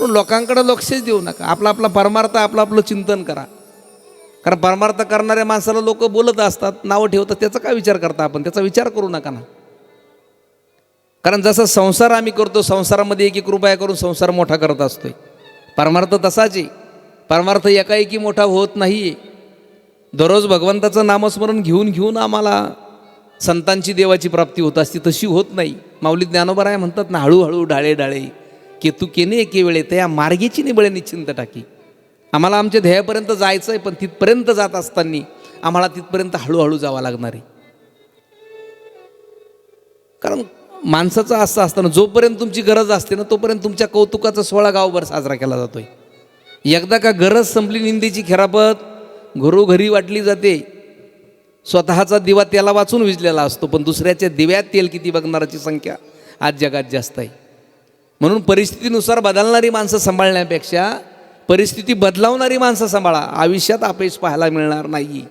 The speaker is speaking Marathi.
पण लोकांकडे लक्षच देऊ नका. आपला आपला परमार्थ आपलं आपलं चिंतन करा. कारण परमार्थ करणाऱ्या माणसाला लोक बोलत असतात, नावं ठेवतात, त्याचा काय विचार करता आपण? त्याचा विचार करू नका ना. कारण जसं संसार आम्ही करतो, संसारामध्ये एक एक रुपया करून संसार मोठा करत असतोय. परमार्थ तसाच आहे. परमार्थ एकाएकी मोठा होत नाही आहे. दररोज भगवंताचं नामस्मरण घेऊन घेऊन आम्हाला संतांची देवाची प्राप्ती होत असती, तशी होत नाही. माऊली ज्ञानोबा म्हणतात ना, हळूहळू डाळे डाळे केतू केने एके वेळे त्या मार्गेची निबळे निश्चिंत टाकी. आम्हाला आमच्या ध्येयापर्यंत जायचं आहे, पण तिथपर्यंत जात असताना आम्हाला तिथपर्यंत हळूहळू जावं लागणार आहे. कारण माणसाचं असं असताना जोपर्यंत तुमची गरज असते ना, तोपर्यंत तुमच्या कौतुकाचा सोहळा गावभर साजरा केला जातोय. एकदा का गरज संपली, निंदेची खिरापत घरोघरी वाटली जाते. स्वतःचा दिवा त्याला वाचून विजलेला असतो, पण दुसऱ्याच्या दिव्यात तेल किती बघणाराची संख्या आज जगात जास्त आहे. म्हणून परिस्थितीनुसार बदलणारी माणसं सांभाळण्यापेक्षा परिस्थिती बदलावणारी माणसं सांभाळा. आयुष्यात अपयश पाहायला मिळणार नाही.